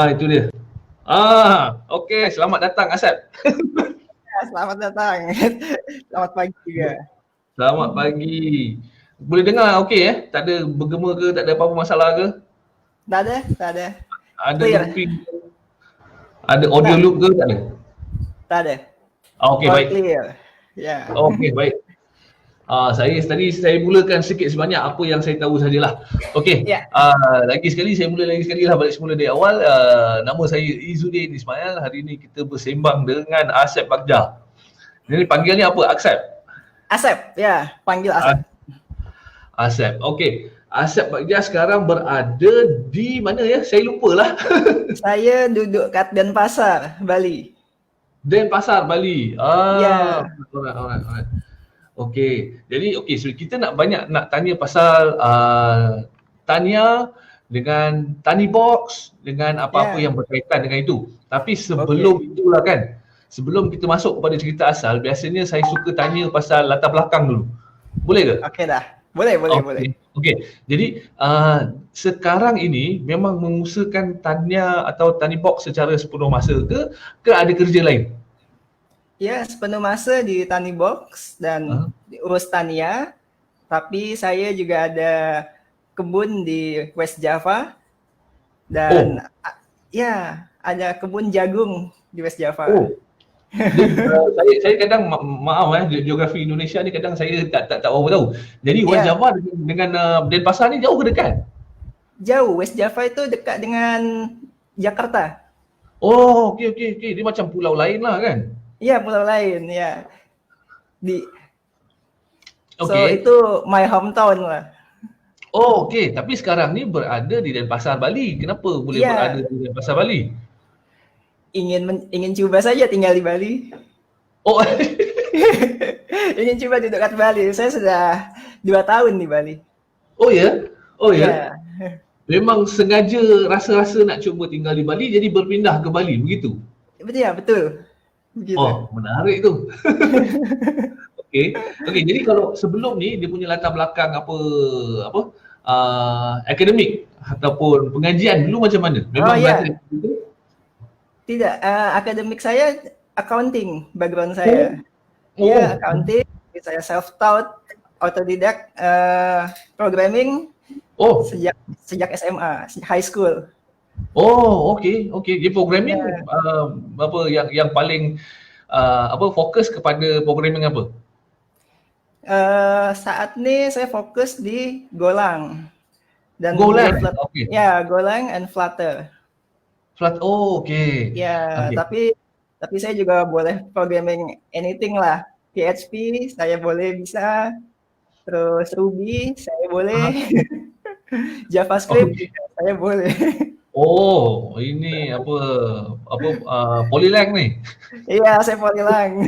Itu dia. Okey, selamat datang Asep. Ya, selamat datang. Selamat pagi juga. Selamat pagi. Boleh dengar okey Tak ada bergema ke, tak ada apa-apa masalah ke? Tak ada. Ada Clear. looping, ada audio Tak, loop ke, tak ada? tak ada. Okey, All baik. clear. Ya. Okey, baik. Saya mulakan sikit sebanyak apa yang saya tahu sajalah. Okey, Ya. lagi sekali lah balik semula dari awal. Nama saya Izzuddin Ismail. Hari ini kita bersembang dengan Asep Bagja. Jadi panggilannya apa? Asep? Asep, ya, panggil Asep. Asep. Okey. Asep Bagja sekarang berada di mana ya? Saya lupalah. Saya duduk kat Denpasar, Bali. Denpasar, Bali. Ya. Alright. Okey. Jadi so kita nak tanya pasal Tania dengan Tani Box dengan apa-apa yang berkaitan dengan itu. Tapi sebelum itulah kan, sebelum kita masuk kepada cerita asal, biasanya saya suka tanya pasal latar belakang dulu. Boleh ke? Okey dah. Boleh. Okey. Jadi sekarang ini memang mengusahakan Tania atau Tani Box secara sepenuh masa ke ada kerja lain? Ya, sepenuh masa di Tani Box dan urus Tania. Tapi saya juga ada kebun di West Java dan ya, ada kebun jagung di West Java. Saya kadang maaf geografi Indonesia ni kadang saya tak berapa tahu. Jadi West Java dengan Denpasar ni jauh ke dekat? Jauh. West Java itu dekat dengan Jakarta. Okey. Dia macam pulau lain lah kan? Iya, pulau lain ya. So itu my hometown lah. Okey. Tapi sekarang ni berada di Denpasar, Bali. Kenapa boleh berada di Denpasar, Bali? Ingin coba saja tinggal di Bali. Ingin coba duduk kat Bali. Saya sudah 2 tahun di Bali. Oh ya? Memang sengaja rasa-rasa nak cuba tinggal di Bali, jadi berpindah ke Bali, begitu? Betul. Begitu. Menarik tu. Okey, jadi kalau sebelum ni dia punya latar belakang akademik ataupun pengajian dulu macam mana? Memang belajar gitu? Tidak, akademik saya accounting background saya. Ya, accounting. Saya self-taught, autodidak, programming sejak SMA, high school. Okey. Jadi programming yang paling fokus kepada programming apa? Saat ni saya fokus di Golang dan Golang. Ya, Golang and Flutter. Okey. Ya, tapi saya juga boleh programming anything lah. PHP saya bisa, terus Ruby saya boleh, JavaScript saya boleh. Ini Polylang ni? Iya, saya Polylang.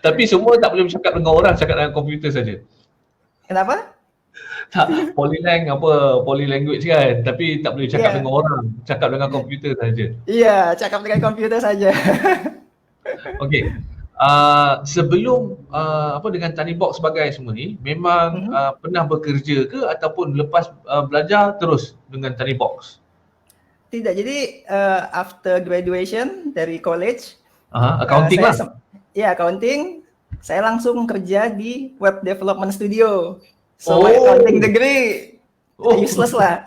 Tapi semua tak boleh bercakap dengan orang, cakap dengan komputer saja. Kenapa? Tak, Polylang poly language kan, tapi tak boleh cakap dengan orang, cakap dengan komputer saja. Iya, cakap dengan komputer saja. Okey. Sebelum dengan Tani Box sebagai semua ni, memang pernah bekerja ke ataupun lepas belajar terus dengan Tani Box? Tidak, jadi after graduation dari college, accounting lah. Ya, accounting. Saya langsung kerja di web development studio. So my accounting degree useless lah.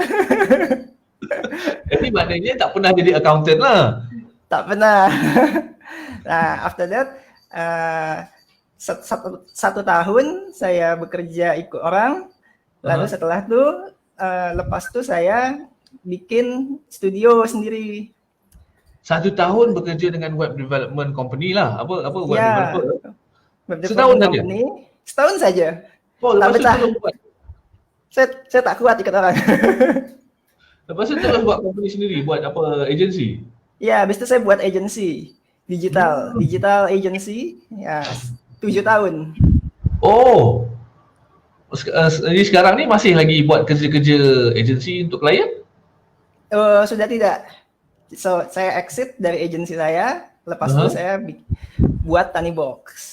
Jadi maknanya tak pernah jadi accountant lah? Tak pernah. Nah, after that, 1 tahun saya bekerja ikut orang. Lalu setelah itu, lepas itu saya bikin studio sendiri. 1 tahun bekerja dengan web development company lah. Apa web developer? Web development company. Setahun saja. Tak betah. Saya tak kuat ikut orang. Lepas itu terus buat company sendiri, buat agency? Ya, habis itu saya buat agency. Digital agency. Ya, 7 tahun. Jadi sekarang ni masih lagi buat kerja-kerja agency untuk klien? Sudah tidak. So, saya exit dari agensi saya, lepas itu saya buat Tani Box.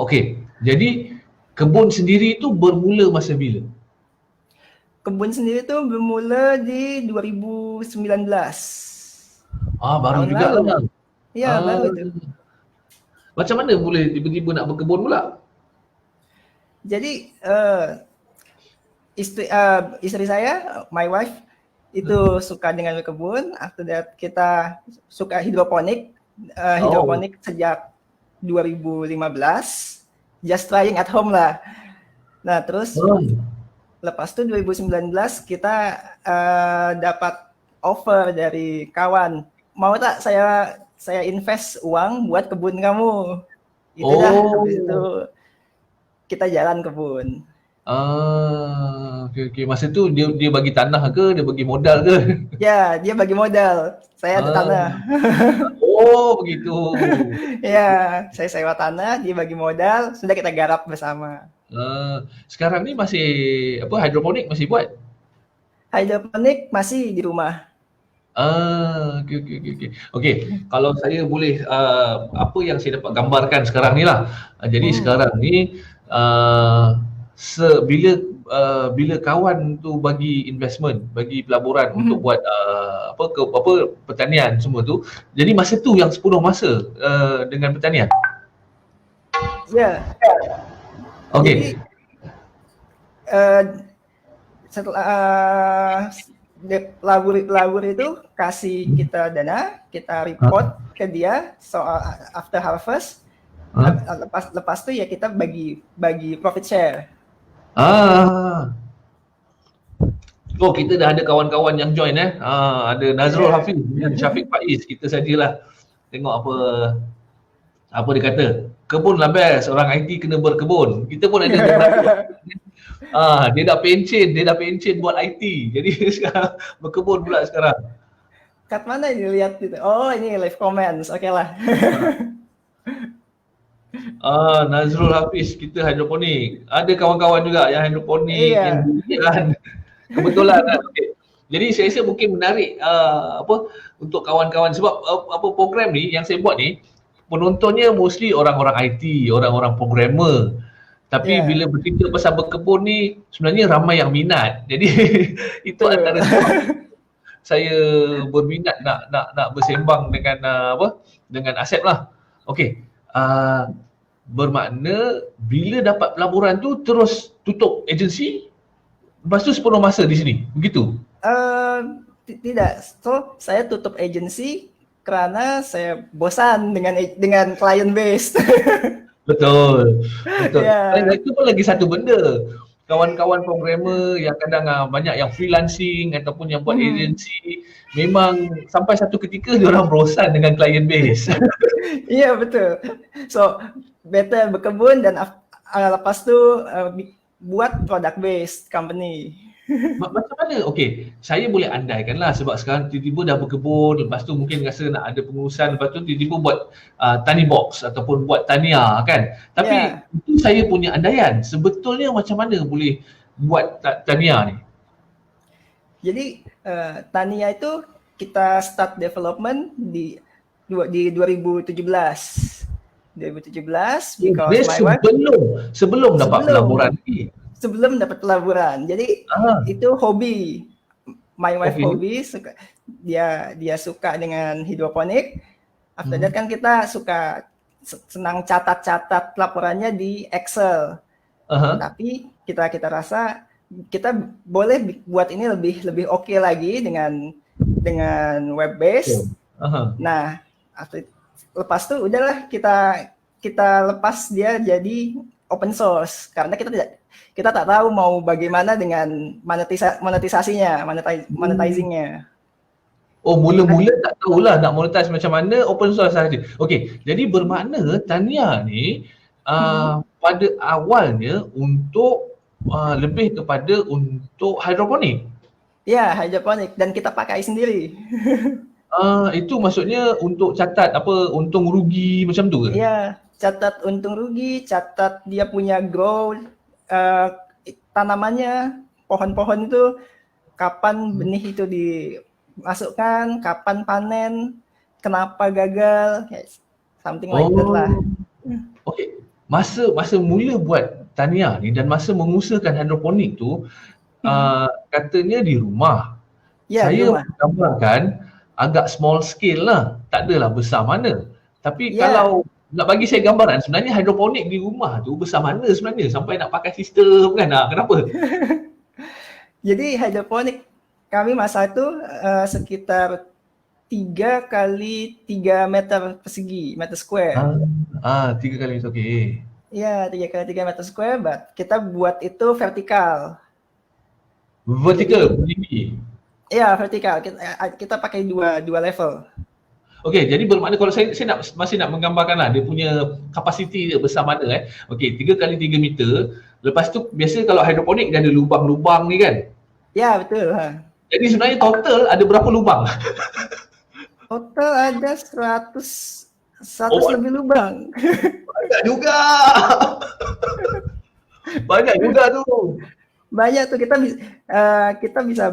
Okey. Jadi kebun sendiri itu bermula masa bila? kebun sendiri tuh bermula di 2019. Baru Tahun juga lalu. lah. Ya, Ah, baru itu. macam mana boleh tiba-tiba nak berkebun pula? Jadi istri saya, my wife, itu suka dengan berkebun. After that kita suka hidroponik. Oh, Hidroponik sejak 2015. Just trying at home lah. Nah, terus hmm. lepas itu 2019 kita dapat offer dari kawan, mau tak saya invest uang buat kebun kamu. Itu dah, habis itu Oh, kita jalan kebun. okey, okey. Masa tu dia bagi tanah ke, dia bagi modal ke? Ya, dia bagi modal, saya ada Ah, tanah. oh begitu. Ya, saya sewa tanah, dia bagi modal, sudah kita garap bersama. Sekarang ni masih apa hidroponik masih buat? Hidroponik masih di rumah. Okey, okey, okey, okey. Okey, kalau saya boleh apa yang saya dapat gambarkan sekarang ni lah. Jadi Hmm. sekarang ni bila bila kawan tu bagi investment, bagi pelaburan untuk buat apa pertanian semua tu. Jadi masa tu yang sepenuh masa dengan pertanian. Ya, Okey. jadi eh, setelah pelabur itu kasih kita dana, kita report ke dia soal after harvest. Hah? Lepas itu ya kita bagi profit share. Ah. Oh, kita dah ada kawan-kawan yang join ada Nazrul Yeah. Hafiz dan Syafiq Faiz. Kita sajalah tengok apa dia kata. Kebun lah best, orang IT kena berkebun. Kita pun ada beberapa. Dia dah pencen buat IT. Jadi sekarang berkebun pula sekarang. Kat mana ini lihat gitu? Oh ini live comments, oke lah. Nazrul Hafiz, kita hidroponik. Ada kawan-kawan juga yang hidroponik, yang Iya. durian. Kebetulan kan. Okay. Jadi saya rasa mungkin menarik untuk kawan-kawan sebab apa program ni yang saya buat ni penontonnya mostly orang-orang IT, orang-orang programmer. Tapi bila Iya, bercerita pasal berkebun ni sebenarnya ramai yang minat. Jadi itu betul. antara sebab saya berminat nak bersembang dengan dengan Asep lah. Okey. Bermakna bila dapat pelaburan tu terus tutup agensi, lepas tu sepenuh masa di sini. Begitu. Tidak. So, saya tutup agency karena saya bosan dengan client base. Betul. Betul. Dan Ya. itu pun lagi satu benda. Kawan-kawan programmer yang kadang banyak yang freelancing ataupun yang buat Mhm. agensi, memang sampai satu ketika dia orang bosan dengan client base. Iya betul. So, better berkebun dan lepas tu buat product based company. Macam mana? Okey, saya boleh andaikan lah sebab sekarang tiba-tiba dah berkebun, lepas tu mungkin rasa nak ada pengurusan, lepas tu tiba-tiba buat tani box ataupun buat tania kan. Tapi Ya. itu saya punya andaian. Sebetulnya macam mana boleh buat tania ni? Jadi Tania itu kita start development di 2017. 2017 Dia because my wife sebelum dapat sebelum pelaburan ni. sebelum dapat pelaburan. Jadi Ah, itu hobi. My wife okey. hobi, dia suka dengan hidroponik. After that Mhm. kan kita suka senang catat-catat laporannya di Excel. Aha. Tapi kita rasa kita boleh buat ini lebih oke lagi dengan web Betul. base. Aha. Nah, lepas itu udahlah kita lepas dia jadi open source karena kita tak tahu mau bagaimana dengan monetisasinya, monetizingnya. Oh, mula-mula tak tahulah nak monetize macam mana, open source saja. Okey, jadi bermakna Tania ni pada awalnya untuk lebih kepada untuk hidroponik. Ya, hidroponik dan kita pakai sendiri. Itu maksudnya untuk catat apa untung rugi macam tu ke? Ya, catat untung rugi, catat dia punya grow uh, tanamannya, pohon-pohon itu kapan benih itu dimasukkan, kapan panen, kenapa gagal, something like that lah. Oh, okey. Masa mula buat Tania ni dan masa mengusahakan hidroponik tu, katanya di rumah. Ya, di Saya rumah. gambarkan agak small scale lah, tak adalah besar mana. Tapi Ya, kalau nak bagi saya gambaran, sebenarnya hidroponik di rumah tu besar mana sebenarnya sampai nak pakai sistem kan? Kenapa? jadi hidroponik kami masa itu sekitar 3 kali 3 meter persegi, meter square. 3 kali itu okey. Ya, 3 kali 3 meter square, but kita buat itu vertikal. Vertical, Jadi, tinggi. ya vertikal. Kita pakai dua level. Okey, jadi bermakna kalau saya masih nak menggambarkan lah dia punya kapasiti dia besar mana Okey, 3 kali 3 meter. Lepas tu biasa kalau hidroponik dia ada lubang-lubang ni kan. Ya, betul. Jadi sebenarnya total ada berapa lubang? Total ada 100 Oh, lebih lubang. banyak juga. Banyak juga tu. Banyak tuh, kita bisa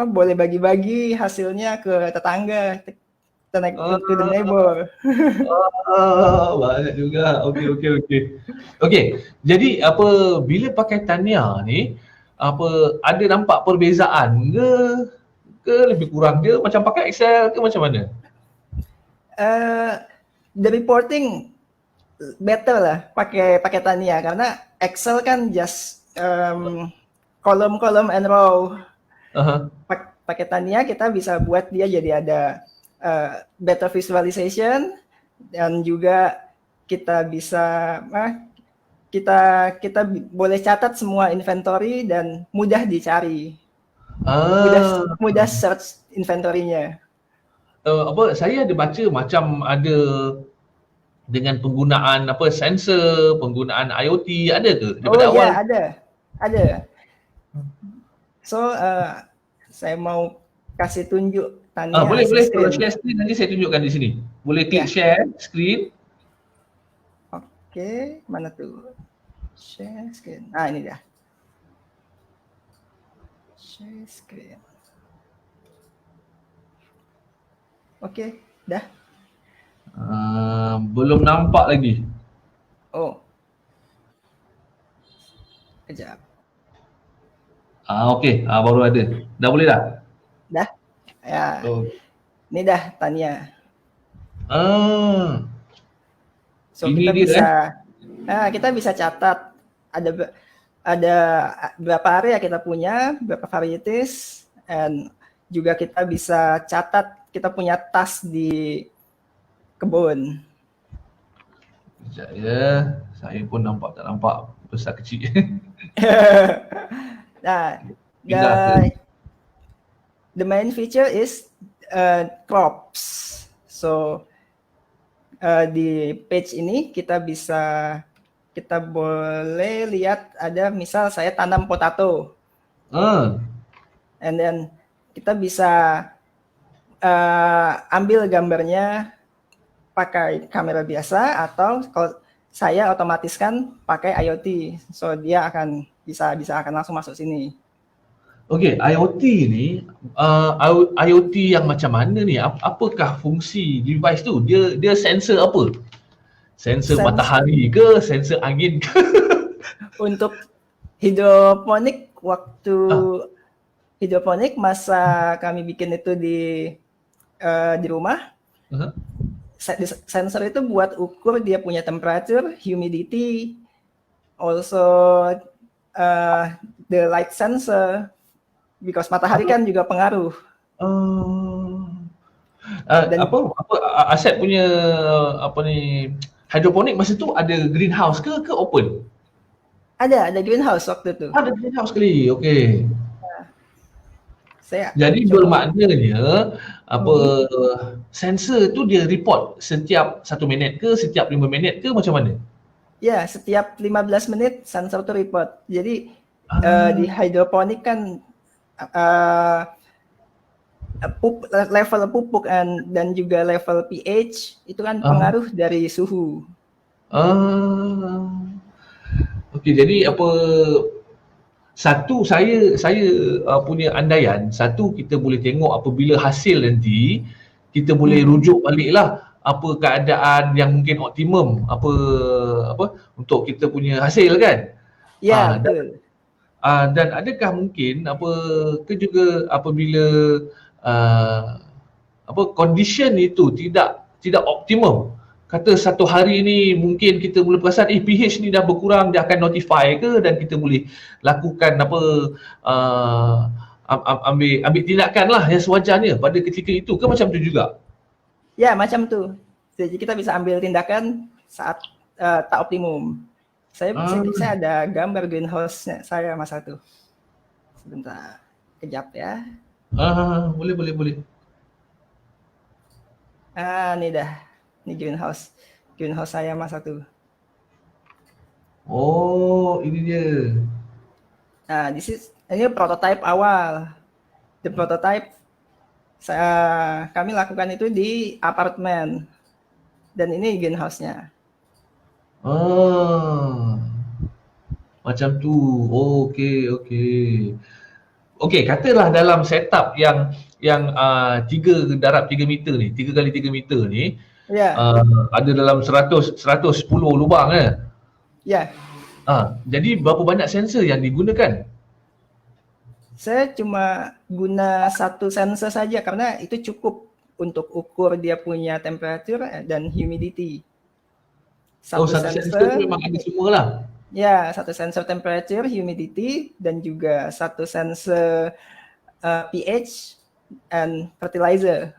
boleh bagi-bagi hasilnya ke tetangga, to the Ah, neighbor. banyak juga. Okey. Jadi bila pakai Tanya ni ada nampak perbezaan ke lebih kurang dia macam pakai Excel ke macam mana? The reporting better lah pakai Tania, karena Excel kan just kolom-kolom and row. Pakai Tania kita bisa buat dia jadi ada better visualization, dan juga kita bisa kita boleh catat semua inventory dan mudah dicari, mudah search inventory-nya. Saya ada baca macam ada dengan penggunaan sensor, penggunaan IoT, ada ke daripada awal? Ada. So saya mau kasih tunjuk Tania. Boleh kalau share screen nanti saya tunjukkan di sini. Boleh klik share screen. Oke, mana tuh? Share screen. Ini dah. Share screen. Oke, dah. Belum nampak lagi. Kejap. Okey, baru ada. Dah boleh dah? Dah. Ya. Ini dah Tania. So ini kita bisa catat ada berapa area kita punya, berapa varieties, and juga kita bisa catat kita punya task di kebun. Sekejap ya, saya pun tak nampak besar kecil. Nah, the main feature is crops. So di page ini kita boleh lihat ada misal saya tanam potato. And then kita bisa ambil gambarnya pakai kamera biasa, atau kalau saya otomatiskan pakai IoT. So dia akan akan langsung masuk sini. Okey, IoT ni IoT yang macam mana ni? Apakah fungsi device tu? Dia sensor apa? Sensor matahari ke, sensor angin ke? Untuk hidroponik, hidroponik masa kami bikin itu di rumah, sensor itu buat ukur dia punya temperature, humidity, also the light sensor, because matahari kan juga pengaruh. Aset punya hidroponik masa tu ada greenhouse ke open? Ada greenhouse waktu itu. Ada greenhouse sekali, okey. Jadi bermaknanya sensor tu dia report setiap 1 minit ke, setiap 5 minit ke, macam mana? Ya, setiap 15 menit sensor tu report. Jadi di hidroponik kan level pupuk dan juga level pH itu kan pengaruh dari suhu. Okey, jadi satu saya punya andaian, kita boleh tengok apabila hasil nanti kita boleh rujuk baliklah apa keadaan yang mungkin optimum apa untuk kita punya hasil kan. Ya, betul. Dan adakah mungkin ke juga apabila condition itu tidak optimum, kata satu hari ni mungkin kita mula perasan pH ni dah berkurang, dia akan notify ke, dan kita boleh lakukan uh, ambil tindakan lah yang sewajarnya pada ketika itu ke, macam tu juga? Ya, macam tu. Jadi kita bisa ambil tindakan saat tak optimum. Saya ada gambar greenhouse saya masa itu. Sebentar, kejap ya. Boleh. Ini dah. Ini greenhouse saya masa itu. Oh, ini dia. Ini prototype awal. The prototype kami lakukan itu di apartemen. Dan ini greenhouse-nya. Macam tu. Okey, katalah dalam setup yang 3 darab 3 meter ni, 3 kali 3 meter ni, ada dalam 110 lubang kan? Ya. Jadi berapa banyak sensor yang digunakan? Saya cuma guna satu sensor saja karena itu cukup untuk ukur dia punya temperature dan humidity. Satu sensor memang ada semua lah. Ya, satu sensor temperature, humidity, dan juga satu sensor pH and fertilizer.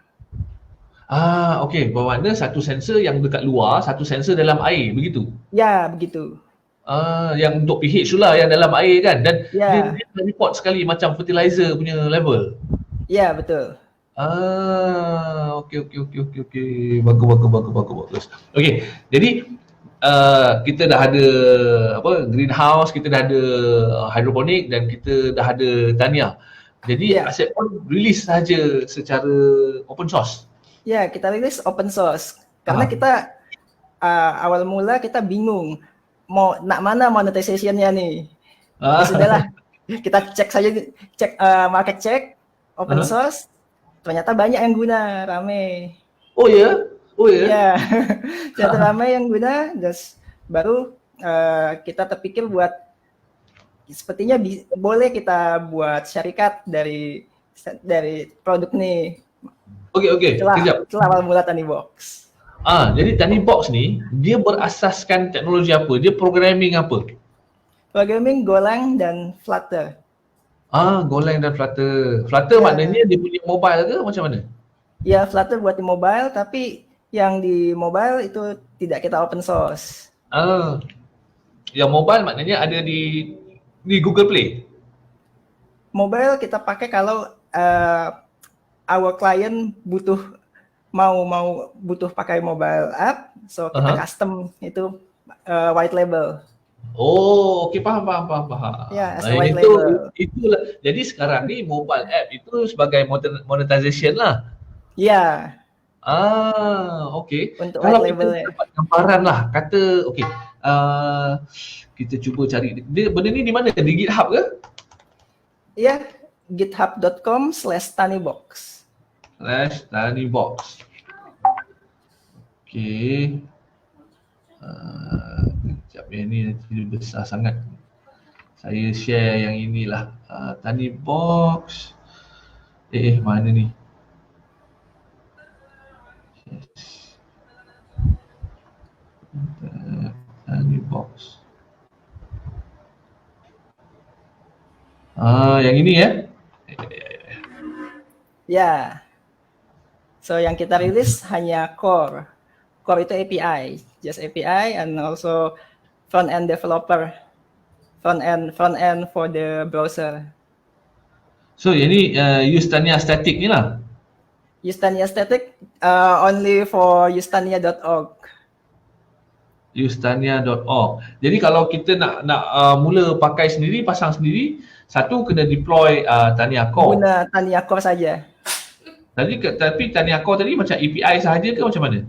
Okey, bermakna satu sensor yang dekat luar, satu sensor dalam air, begitu? Ya, begitu. Yang untuk pH tu lah, yang dalam air kan, dan dia report sekali macam fertilizer punya level. Ya, betul. Okey. Bagus. Okey, jadi kita dah ada greenhouse, kita dah ada hydroponic, dan kita dah ada tania. Jadi Asset Point release saja secara open source. Ya, kita rilis open source karena kita awal mula kita bingung nak mana monetization-nya nih. Sudahlah, kita cek market check open source, ternyata banyak yang guna, rame. Oh ya? Ya, ternyata ramai yang guna, terus baru kita terpikir buat sepertinya boleh kita buat syarikat dari produk nih. Okey. Setelah awal mula TaniBox. Jadi TaniBox ni dia berasaskan teknologi apa? Dia programming apa? Programming Golang dan Flutter. Golang dan Flutter. Flutter maknanya dia punya mobile ke macam mana? Ya, Flutter buat di mobile, tapi yang di mobile itu tidak kita open source. Yang mobile maknanya ada di Google Play. Mobile kita pakai kalau our client butuh pakai mobile app, so kita custom itu white label. Okey, faham. Ya, white label. Itulah. Jadi sekarang ni mobile app itu sebagai monetization lah. Ya. Okey. Untuk kalau white label kita dapat gambaran lah, kata okey, kita cuba cari benda ni di mana? Di GitHub ke? Ya, github.com/tanibox. /tanibox. Okey. Sekejap, yang ni nanti besar sangat. Saya share yang inilah. TaniBox. Mana ni? TaniBox. Yang ini ya? Ya. So yang kita rilis hanya core. Core itu API, just API, and also front-end developer, front-end for the browser. So ini use Tania static ni lah? Use Tania static only for usetania.org. usetania.org. Jadi kalau kita nak mula pakai sendiri, pasang sendiri, satu kena deploy Tania Core. Guna Tania Core saja. Tapi Tania Core tadi macam API sahaja ke macam mana?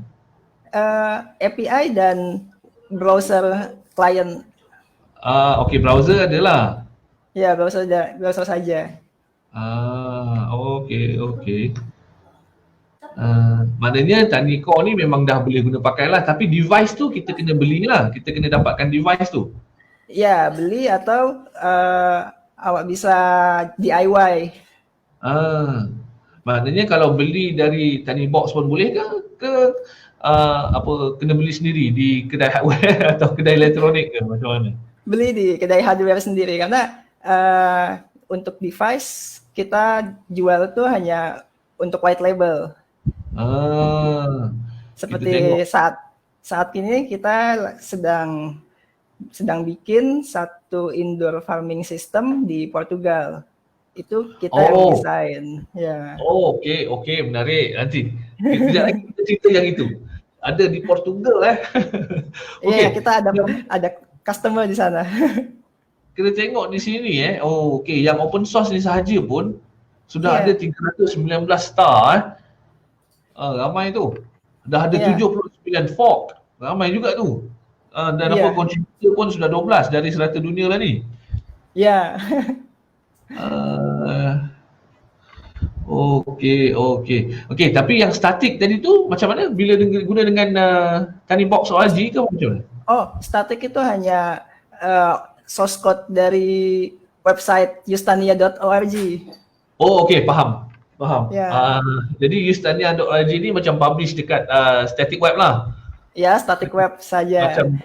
API dan browser client. Okey, browser adalah. Ya, browser saja. Okey. Maknanya Tania Core ni memang dah boleh guna pakai lah, tapi device tu kita kena beli lah. Kita kena dapatkan device tu. Ya, beli atau awak bisa DIY. Maknanya kalau beli dari Tiny Box pun boleh ke apa kena beli sendiri di kedai hardware atau kedai elektronik ke macam mana? Beli di kedai hardware sendiri karena untuk device kita jual tuh hanya untuk white label. Kita tengok. Seperti saat ini kita sedang bikin satu indoor farming system di Portugal. Itu kita yang desain. Ya. Okey, menarik. Nanti kejap lagi kita cerita yang itu. Ada di Portugal Iya, kita ada customer di sana. Kita tengok di sini okey, yang open source ni sahaja pun sudah ada 319 star ramai tu. Dah ada 79 fork. Ramai juga tu. Dan apa contributor pun sudah 12 dari serata dunia lah ni. Ya. Okey, tapi yang statik tadi tu macam mana bila guna dengan Tinybox ORG ke macam mana? Statik itu hanya source code dari website yustania.org. Okey, faham. Ya. Jadi yustania.org ni macam publish dekat static web lah. Ya, static web saja. Macam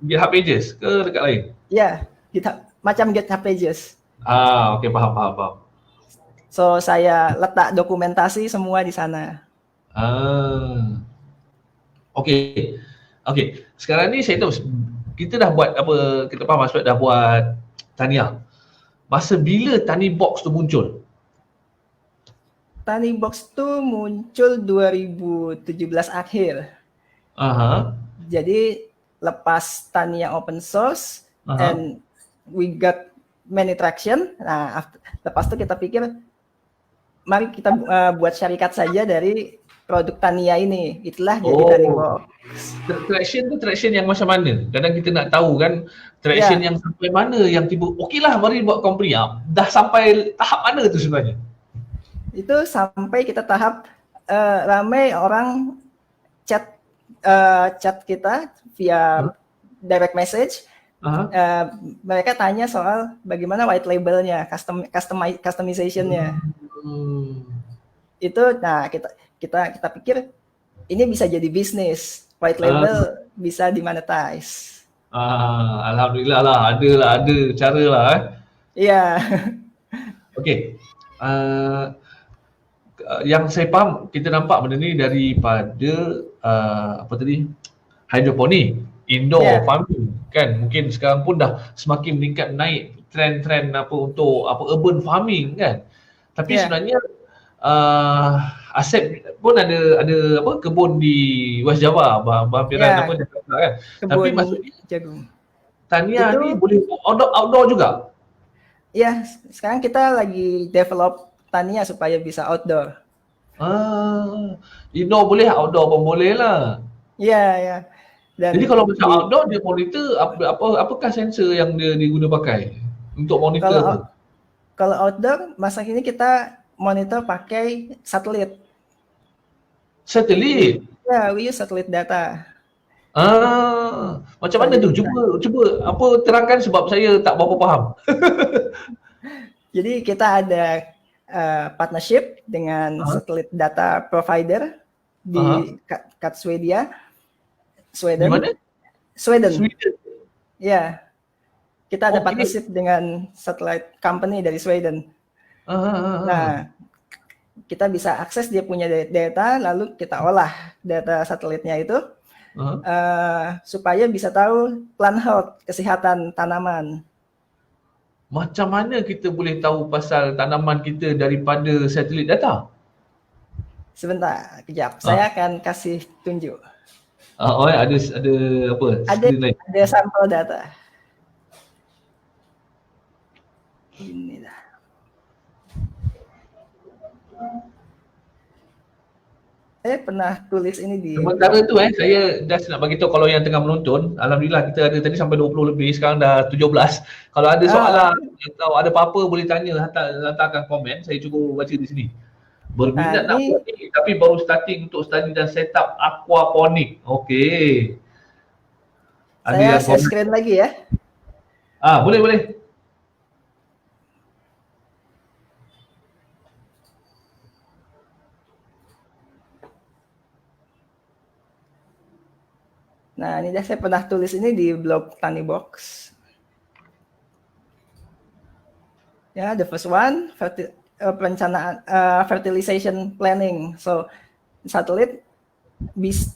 GitHub Pages ke dekat lain? Ya, macam GitHub Pages. Okey, faham. So saya letak dokumentasi semua di sana. Okey. Sekarang ni saya tahu kita dah buat apa, kita faham Aswad dah buat Tania. Masa bila Tinybox tu muncul? Tinybox tu muncul 2017 akhir. Jadi lepas Tania open source and we got many traction. Nah, lepas itu kita pikir mari kita buat syarikat saja dari produk Tania ini. Itulah jadi Tinybox. Traction yang macam mana? Kadang kita nak tahu kan traction yang sampai mana yang tiba okeylah mari buat company. Dah sampai tahap mana tu sebenarnya? Itu sampai kita tahap ramai orang chat kita via direct message. Mereka tanya soal bagaimana white labelnya, customizationnya. Itu, nah kita pikir ini bisa jadi bisnis, white label bisa dimonetize. Alhamdulillah lah, ada cara lah. Iya. Okey. Yang saya faham, kita nampak benda ni daripada apa tadi? Hydroponik, indoor farming kan. Mungkin sekarang pun dah semakin meningkat naik trend apa untuk apa urban farming kan. Tapi sebenarnya Asep pun ada apa kebun di West Java, berhampiran apa Jakarta kan. Tapi maksudnya jagung. Tania ni boleh outdoor juga. Ya, sekarang kita lagi develop Tania supaya bisa outdoor. Indoor boleh, outdoor pun boleh lah. Ya. Dan jadi kalau macam outdoor dia monitor apakah sensor yang dia diguna pakai untuk monitor tu? Kalau outdoor masa ini kita monitor pakai satelit. Satelit? Ya, we use satellite data. Macam mana tu? Cuba apa terangkan sebab saya tak berapa faham. Jadi kita ada partnership dengan satelit data provider di Sweden. Di mana? Sweden. Ya. Kita ada partnership dengan satellite company dari Sweden. Nah, kita bisa akses dia punya data, lalu kita olah data satelitnya itu supaya bisa tahu plan health, kesehatan tanaman. Macam mana kita boleh tahu pasal tanaman kita daripada satelit data? Sebentar, kejap. Saya akan kasih tunjuk. Ada apa? Ada sampel data. Inilah. Saya pernah tulis ini di... Sementara tu saya dah nak bagi tahu kalau yang tengah menonton, alhamdulillah kita ada tadi sampai 20 lebih, sekarang dah 17. Kalau ada soalan atau ada apa-apa boleh tanya, hantarkan komen, saya cuba baca di sini. Berminat nak buat ni tapi baru starting untuk study dan setup aquaponik. Okey. Saya share screen lagi ya. Boleh. Nah, ini dah saya pernah tulis ini di blog Tanibox. Ya, the first one, perencanaan fertilization planning. So, satelit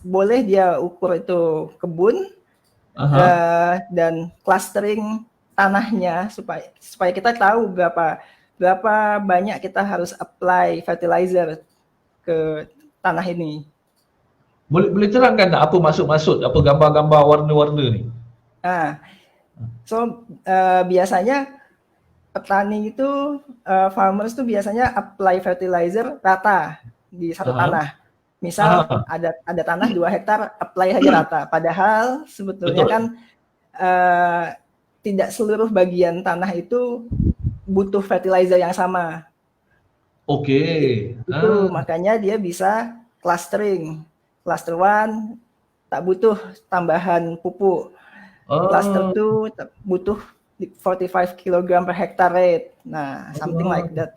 boleh dia ukur itu kebun dan clustering tanahnya supaya kita tahu berapa banyak kita harus apply fertilizer ke tanah ini. Boleh terangkan tak apa maksud apa gambar-gambar warna-warna ni? Biasanya petani itu farmers itu biasanya apply fertilizer rata di satu tanah. Misal ada tanah 2 hektar, apply aja rata. Padahal sebetulnya kan tidak seluruh bagian tanah itu butuh fertilizer yang sama. Oke. Itu makanya dia bisa clustering. Cluster 1 tak butuh tambahan pupuk. Cluster 2 butuh 45 kg per hektar rate. Nah, something like that.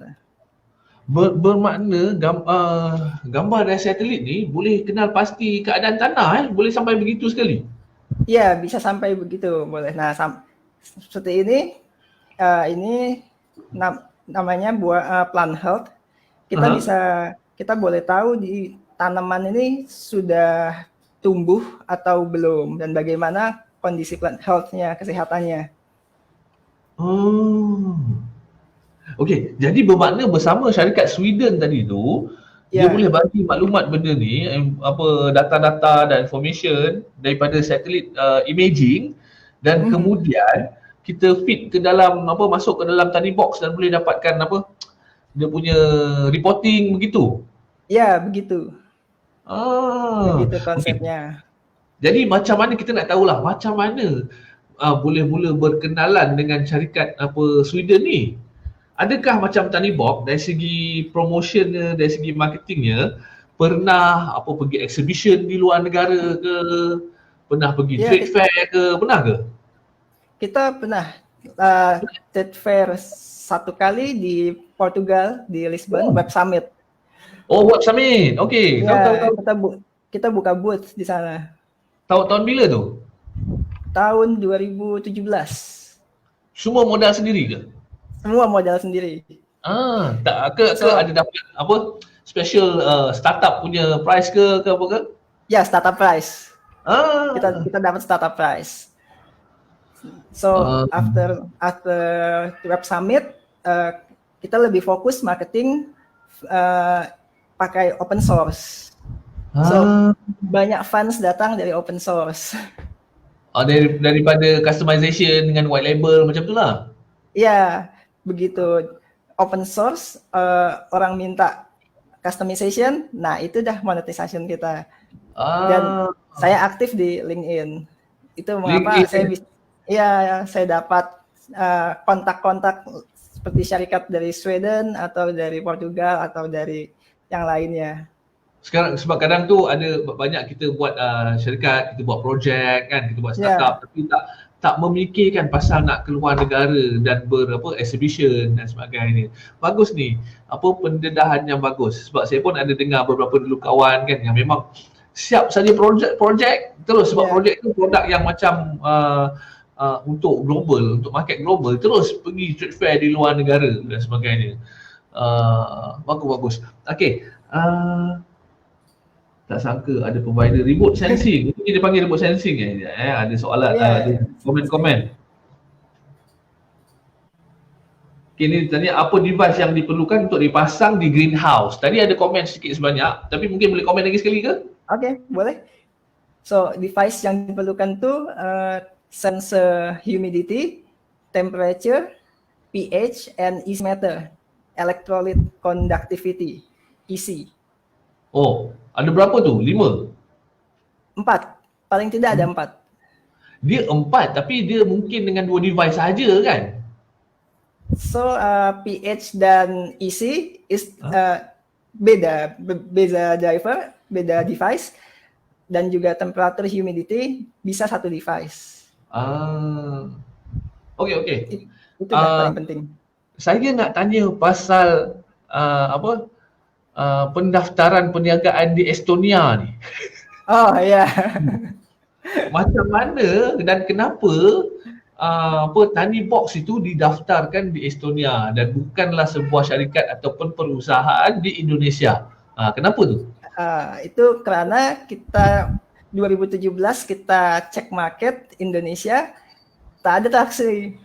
Bermakna gambar dari satelit ni boleh kenal pasti keadaan tanah Boleh sampai begitu sekali? Ya, bisa sampai begitu, boleh. Nah, seperti ini namanya plant health. Kita boleh tahu di tanaman ini sudah tumbuh atau belum dan bagaimana kondisi plant health-nya, kesehatannya. Okey, jadi bermakna bersama syarikat Sweden tadi tu, dia boleh bagi maklumat benda ni, data-data dan information daripada satelit imaging dan kemudian kita feed ke dalam masuk ke dalam Tanibox dan boleh dapatkan dia punya reporting begitu. Ya, begitu. Begitu konsepnya. Jadi macam mana kita nak tahulah macam mana boleh mula berkenalan dengan syarikat Sweden ni? Adakah macam Tanibox dari segi promotionnya, dari segi marketingnya pernah pergi exhibition di luar negara ke? Pernah pergi trade fair ke? Pernah ke? Kita pernah trade fair 1 kali di Portugal, di Lisbon, Web Summit. Web Summit. Okey. Ya, kita buka booth di sana. Tahun bila tu? Tahun 2017. Semua modal sendiri ke? Semua modal sendiri. Tak ke ada dapat special startup punya prize ke apa ke? Ya, startup prize. Kita dapat startup prize. So after Web Summit kita lebih fokus marketing pakai open source. So banyak fans datang dari open source. Daripada customization dengan white label macam tu lah. Ya, begitu open source orang minta customization, nah itu dah monetization kita. Dan saya aktif di LinkedIn. Itu mengapa saya dapat kontak-kontak seperti syarikat dari Sweden atau dari Portugal atau dari yang lainnya. Sekarang sebab kadang tu ada banyak kita buat syarikat, kita buat projek kan, kita buat startup tapi tak memikirkan pasal nak keluar negara dan exhibition dan sebagainya. Bagus ni, pendedahan yang bagus. Sebab saya pun ada dengar beberapa dulu kawan kan yang memang siap saja projek terus sebab projek tu produk yang macam untuk global, untuk market global, terus pergi trade fair di luar negara dan sebagainya. Bagus. Okey. Tak sangka ada provider remote sensing. Mungkin dia panggil remote sensing ada soalan, ada komen-komen. Okay, ni tanya apa device yang diperlukan untuk dipasang di greenhouse. Tadi ada komen sikit sebanyak, tapi mungkin boleh komen lagi sekali ke? Okay, boleh. So, device yang diperlukan tu sensor humidity, temperature, pH, and EC meter, electrolyte conductivity, EC. Ada berapa tu? 5? 4. Paling tidak ada 4. Dia 4 tapi dia mungkin dengan 2 device saja kan? So pH dan EC is beda driver, beda device, dan juga temperature humidity bisa satu device. Okey. Itu yang paling penting. Saya nak tanya pasal pendaftaran perniagaan di Estonia ni. Oh ya. macam mana dan kenapa Tani Box itu didaftarkan di Estonia dan bukanlah sebuah syarikat ataupun perusahaan di Indonesia. Kenapa tu? Itu karena kita 2017 kita cek market Indonesia, tak ada traksi.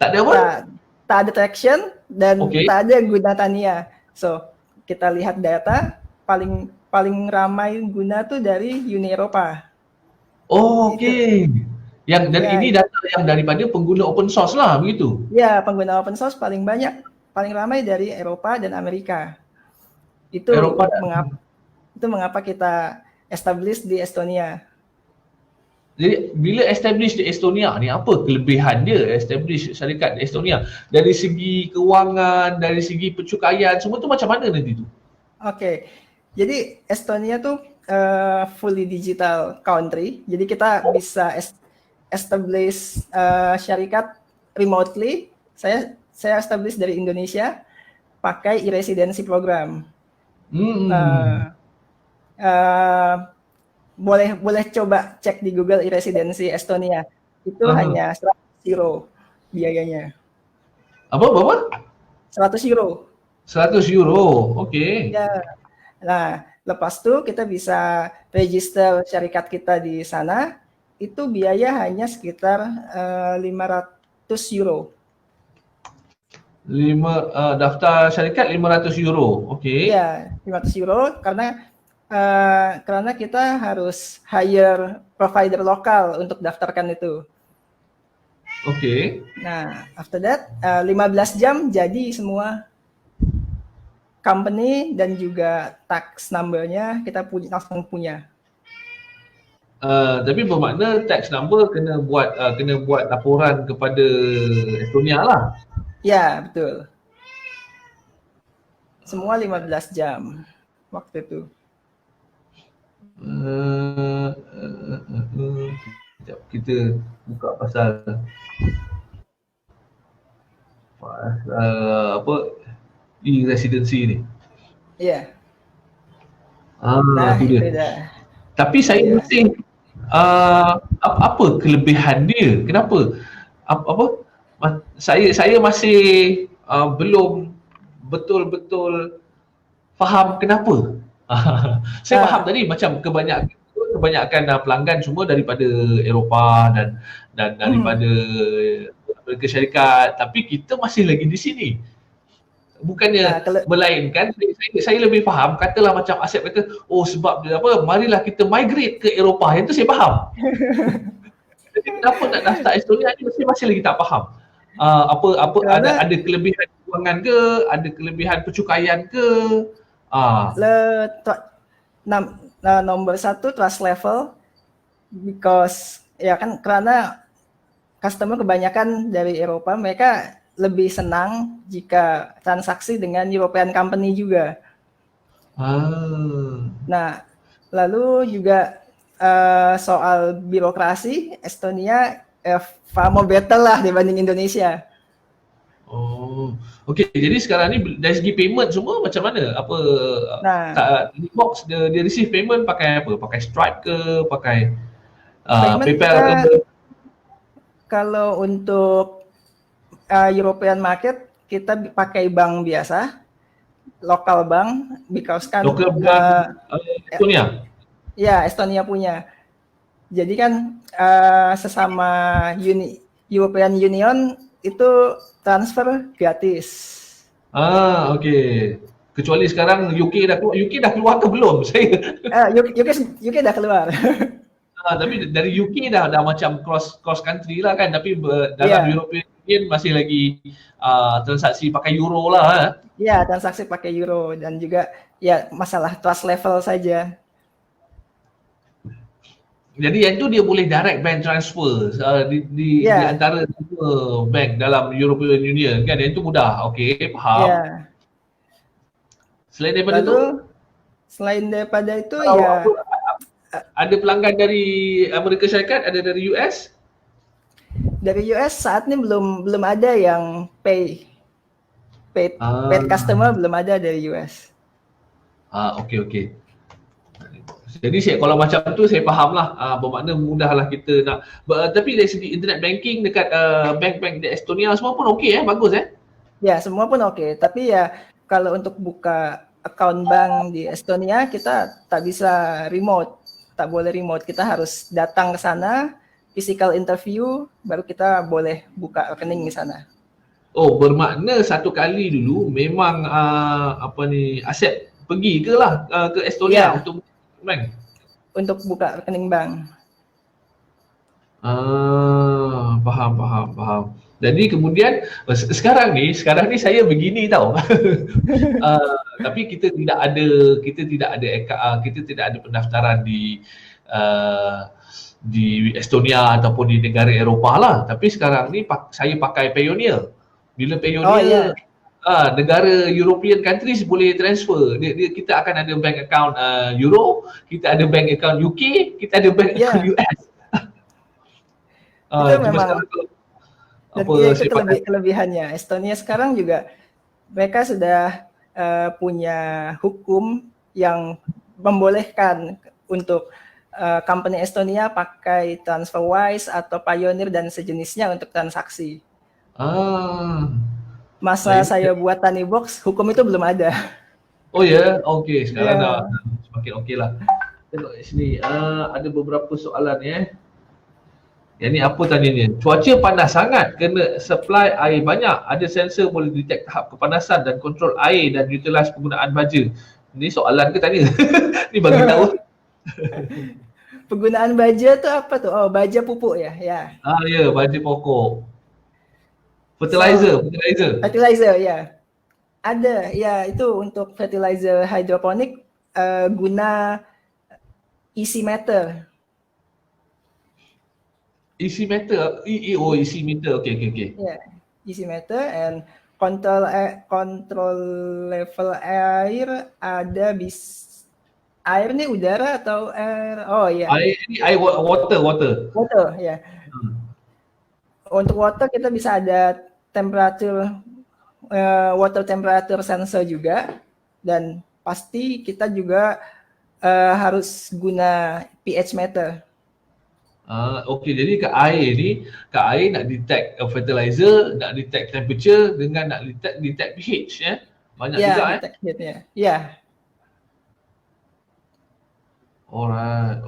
Tak ada apa? Tak ada traction dan Okey. tak ada guna Tania. So, kita lihat data paling ramai guna tuh dari Uni Eropa. Oh, okey. Dan Ya, ini data yang daripada pengguna open source lah, begitu? ya, pengguna open source paling banyak, paling ramai dari Eropa dan Amerika. Itu Eropa dan mengapa kita establish di Estonia. Jadi bila establish di Estonia ni, apa kelebihan dia establish syarikat di Estonia? Dari segi kewangan, dari segi pencukaian, semua tu macam mana nanti tu? Oke, jadi Estonia tuh fully digital country. Jadi kita bisa establish syarikat remotely. Saya establish dari Indonesia pakai e-residency program. Boleh coba cek di Google e-residency Estonia. Itu hanya 100 euro biayanya. Apa? 100 euro. 100 euro, okey. Ya. Nah, lepas itu kita bisa register syarikat kita di sana. Itu biaya hanya sekitar 500 euro. Daftar syarikat 500 euro, okey. Ya, 500 euro karena kita harus hire provider lokal untuk daftarkan itu. Okey. Nah, after that 15 jam jadi semua company dan juga tax number-nya kita langsung punya. Tapi bermakna tax number kena buat laporan kepada Estonia lah. Ya, betul. Semua 15 jam waktu itu. Sekejap, kita buka pasal e-residency ni. Ya. Itu dia. Tapi saya masih apa kelebihan dia? Kenapa? Saya masih belum betul-betul faham kenapa. Saya faham tadi macam kebanyakan pelanggan semua daripada Eropah dan daripada Amerika Syarikat, tapi kita masih lagi di sini. Bukannya melainkan saya lebih faham, katalah macam Asep kata, oh sebab dia apa, marilah kita migrate ke Eropah. Yang tu saya faham. Jadi kenapa nak daftar Estonia ni masih lagi tak faham. Ada kelebihan kewangan ke, ada kelebihan pencukaian ke? Nomor satu trust level, because ya kan karena customer kebanyakan dari Eropa, mereka lebih senang jika transaksi dengan European company juga. Nah, lalu juga soal birokrasi, Estonia far more better lah dibanding Indonesia. Oh, okey. Jadi sekarang ni dari segi payment semua macam mana? Box dia receive payment pakai apa? Pakai Stripe ke? Pakai PayPal ke? Kalau untuk European market kita pakai bank biasa, lokal bank, because kan lokal bank Estonia. Ya, Estonia punya. Jadi kan sesama European Union itu transfer gratis. Okey. Kecuali sekarang UK dah keluar ke belum? UK dah keluar. Tapi dari UK dah macam cross country lah kan, tapi dalam European Union masih lagi transaksi pakai euro lah. Ya, transaksi pakai euro dan juga ya masalah trust level saja. Jadi yang tu dia boleh direct bank transfer di antara dua bank dalam European Union kan, yang tu mudah. Okey, faham. Selain daripada itu ada pelanggan dari Amerika Syarikat, ada dari US? Dari US saat ini belum ada yang paid customer, belum ada dari US. Okey. Jadi kalau macam tu saya faham lah, bermakna mudahlah kita nak tapi dari segi internet banking dekat bank-bank di Estonia semua pun okey bagus Ya, semua pun oke. Tapi ya kalau untuk buka account bank di Estonia kita tak bisa remote, tak boleh remote. Kita harus datang ke sana, physical interview, baru kita boleh buka rekening di sana. Oh, bermakna satu kali dulu memang Asep pergi ke lah ke Estonia untuk bank? Untuk buka rekening bank. Faham. Jadi kemudian sekarang ni saya begini tau. Tapi kita tidak ada pendaftaran di Estonia ataupun di negara Eropah lah. Tapi sekarang ni saya pakai Payoneer. Bila Payoneer negara European countries boleh transfer. Kita akan ada bank account Euro, kita ada bank account UK, kita ada bank account US. Itu memang itu kelebihannya. Estonia sekarang juga mereka sudah punya hukum yang membolehkan untuk company Estonia pakai TransferWise atau Payoneer dan sejenisnya untuk transaksi. Masa saya buat Tanibox, hukum itu belum ada. Oh ya, okey. Sekarang dah semakin okey lah. Tengok sini, ada beberapa soalan Yang ni apa tanyanya? Cuaca panas sangat, kena supply air banyak. Ada sensor boleh detect tahap kepanasan dan kontrol air dan utilize penggunaan baja. Ni soalan ke tanya? Ni bagi tahu. Penggunaan baja tu apa tu? Oh, baja pupuk ya? Ya. Ya, baja pokok. Fertilizer, ya. Ada, ya itu untuk fertilizer hidroponik guna isi meter. Isi meter, isi meter, okey. Ya, isi meter and kontrol level air ada air ni udara atau air? Oh ya. Air ni air water. Water ya. Untuk water kita bisa ada temperatur water temperature sensor juga, dan pasti kita juga harus guna pH meter. Okey, jadi kat air nak detect fertilizer, nak detect temperature dengan nak detect pH Banyak juga detect pH-nya. Ya. Alright.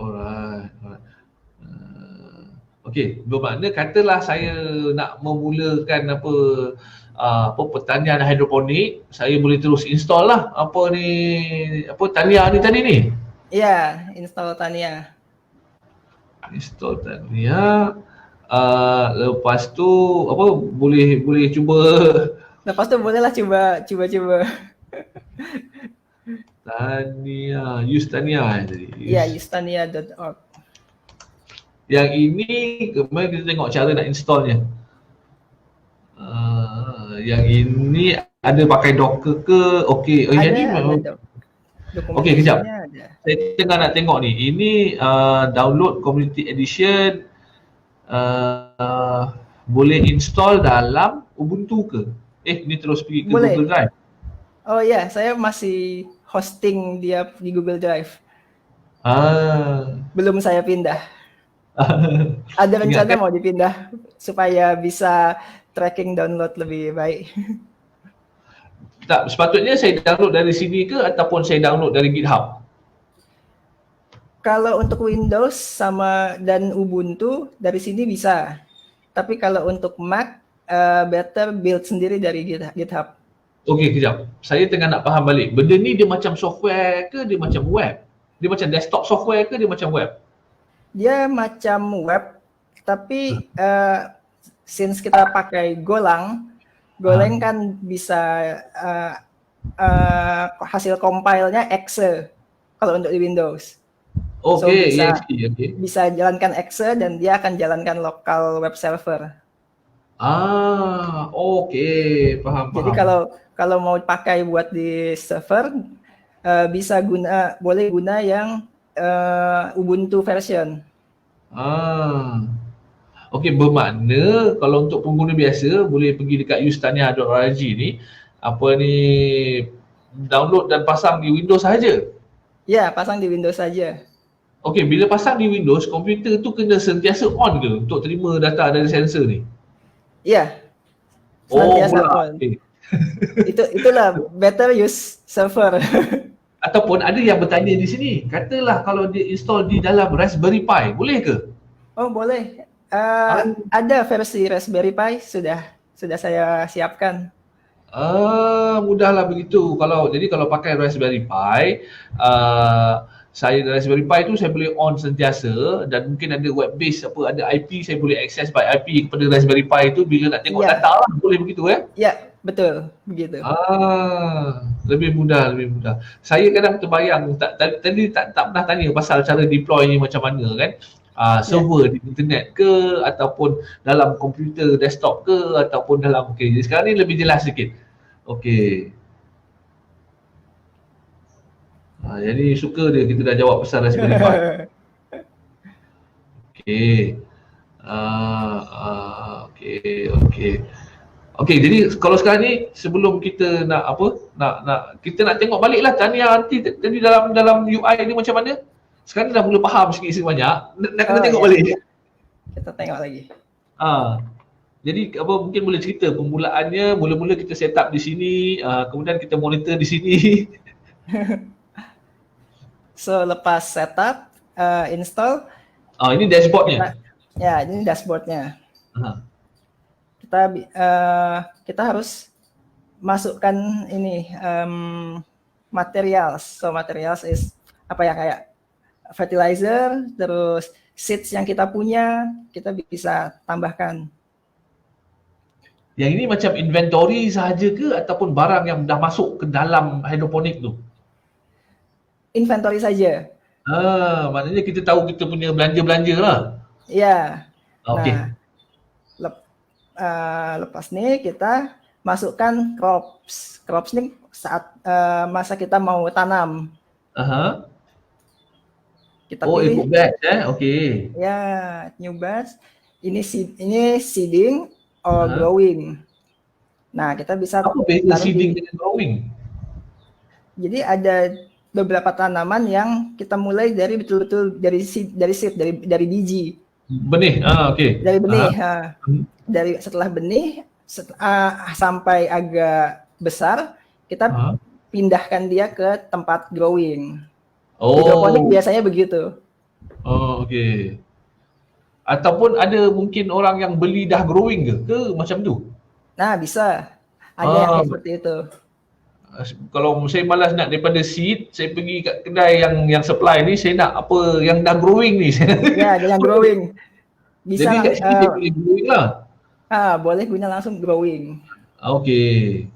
Okey, bermakna katalah saya nak memulakan pertanian hidroponik, saya boleh terus install lah Tania ni tadi ni. Ya, install Tania. Lepas tu boleh cuba. Lepas tu bolehlah cuba. Tania, use Tania tadi. Ya, usetania.org. Yang ini kemarin kita tengok cara nak installnya. Yang ini ada pakai Docker ke? Okey, yang ni okey, kejap. Saya tengah nak tengok ni. Ini download community edition, boleh install dalam Ubuntu ke? Ni terus pergi ke Google Drive. Oh ya, saya masih hosting dia di Google Drive. Belum saya pindah. Ada rencana mau dipindah supaya bisa tracking download lebih baik. Tak, sepatutnya saya download dari sini ke ataupun saya download dari GitHub? Kalau untuk Windows dan Ubuntu dari sini bisa. Tapi kalau untuk Mac better build sendiri dari GitHub. Okey, kejap. Saya tengah nak faham balik. Benda ni dia macam software ke dia macam web? Dia macam desktop software ke dia macam web? Dia macam web, tapi since kita pakai Golang kan bisa hasil compile-nya exe kalau untuk di Windows. Okey, bisa jalankan exe dan dia akan jalankan local web server. Okey, faham. Jadi kalau mau pakai buat di server boleh guna yang Ubuntu version. Okey, bermakna kalau untuk pengguna biasa boleh pergi dekat usetania.org ni, download dan pasang di Windows sahaja. Ya, pasang di Windows saja. Okey, bila pasang di Windows, komputer tu kena sentiasa on ke untuk terima data dari sensor ni? Iya, Oh, senantiasa pula. on. Okey. Itulah better use server. Ataupun ada yang bertanya di sini, katalah kalau dia install di dalam Raspberry Pi, boleh ke? Oh, boleh. Ah, Ada versi Raspberry Pi sudah saya siapkan. Mudahlah begitu. Kalau pakai Raspberry Pi, saya Raspberry Pi tu saya boleh on sentiasa dan mungkin ada web base ada IP, saya boleh access by IP kepada Raspberry Pi tu bila nak tengok Iya, data lah, boleh begitu ya? iya, betul, begitu. Lebih mudah, lebih mudah. Saya kadang terbayang tadi tak pernah tanya pasal cara deploy ni macam mana kan. Ya. Server di internet ke ataupun dalam komputer desktop ke ataupun dalam sekarang ni lebih jelas sikit. Okey. Jadi suka dia kita dah jawab pasal Raspberry Pi. Okey. Okey, okey. Okey, jadi kalau sekarang ni sebelum kita nak kita nak tengok baliklah Tania nanti tadi dalam UI ni macam mana? Sekarang ni dah mula faham sikit sebanyak. Nak kena Oh tengok ya, balik. kita tengok lagi. Ah. Jadi mungkin boleh cerita permulaannya, mula-mula kita set up di sini, kemudian kita monitor di sini. So lepas setup, install, Ini dashboardnya. ini dashboardnya. Ah. Kita harus masukkan ini materials. So materials is apa ya, kayak fertilizer, terus seeds yang kita punya, kita bisa tambahkan. Yang ini macam inventory sahaja ke ataupun barang yang dah masuk ke dalam hidroponik tu? Inventory saja. Maknanya kita tahu kita punya belanja-belanja lah. Ya. Okey. Nah, lepas ni kita masukkan crops. Crops ni saat masa kita mau tanam. Kita pilih. Ikut batch okey. Ya, new batch. Ini seeding or growing. Nah, kita bisa apa beza seeding dengan growing? Jadi ada beberapa tanaman yang kita mulai dari betul-betul dari seed, dari biji. Benih. Okey. Dari benih. Dari setelah benih sampai agak besar, kita pindahkan dia ke tempat growing. Hidroponik biasanya begitu. Okey. Ataupun ada mungkin orang yang beli dah growing ke macam tu? Nah, bisa. Ada yang seperti itu. Kalau saya malas nak daripada seed, saya pergi kat kedai yang supply ni, saya nak apa yang dah growing ni. Ya, yang growing. Bisa. Jadi kat sini dia boleh growing lah. Boleh guna langsung growing. Okey.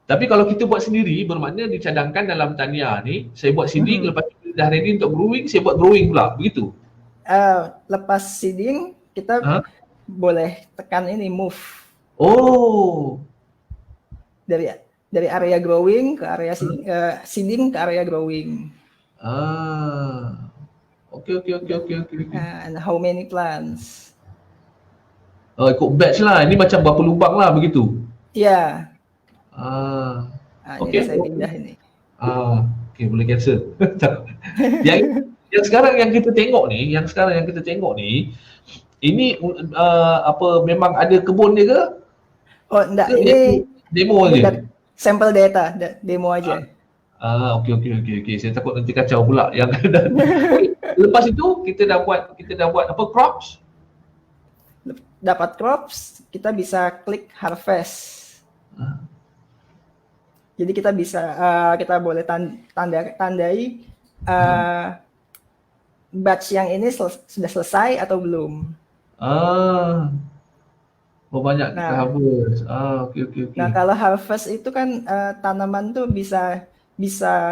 Tapi kalau kita buat sendiri, bermakna dicadangkan dalam Tania ni, saya buat seeding, lepas tu dah ready untuk growing, saya buat growing pula, begitu? Lepas seeding, kita boleh tekan ini, move. Dari area growing ke area seeding ke area growing. Okey. And how many plants? Ikut batch lah. Ini macam berapa lubang lah begitu? Ya. Okey. Saya pindah ini. Okey, boleh cancel. yang sekarang yang kita tengok ni, ini memang ada kebun dia ke? Oh, enggak. Ini demo aja. Sampel data, demo aja. Okey. Saya takut nanti kacau pula yang lepas itu kita dah buat apa, crops? Dapat crops, kita bisa klik harvest. Jadi kita bisa kita boleh tandai batch yang ini sudah selesai atau belum. Banyak kita harvest. Okey. Nah, kalau harvest itu kan tanaman tuh bisa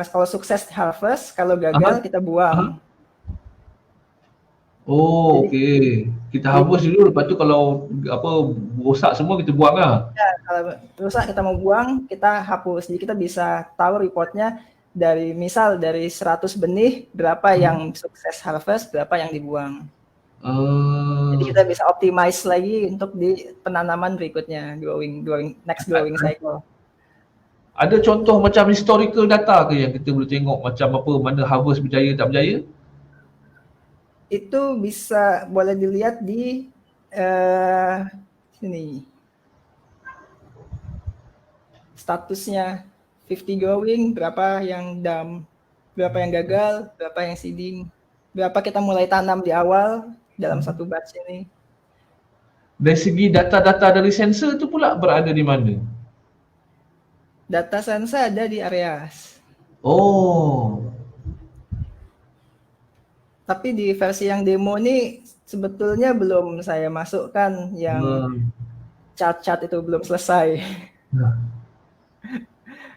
kalau sukses harvest, kalau gagal kita buang. Okey. Kita harvest dulu, lepas tu kalau rosak semua kita buang lah. Ya, kalau rusak kita mau buang, kita hapus. Jadi kita bisa tahu reportnya dari 100 benih, berapa yang sukses harvest, berapa yang dibuang. Jadi kita bisa optimize lagi untuk di penanaman berikutnya, next growing cycle. Ada contoh macam historical data ke yang kita boleh tengok macam apa, mana harvest berjaya tak berjaya? Itu boleh dilihat di sini. Statusnya 50 growing, berapa yang berapa yang gagal, berapa yang seeding, berapa kita mulai tanam di awal dalam satu batch ini. Dari segi data-data dari sensor tu pula berada di mana? Data sensor ada di Areas. Oh. Tapi di versi yang demo ini sebetulnya belum saya masukkan yang chart-chart itu belum selesai.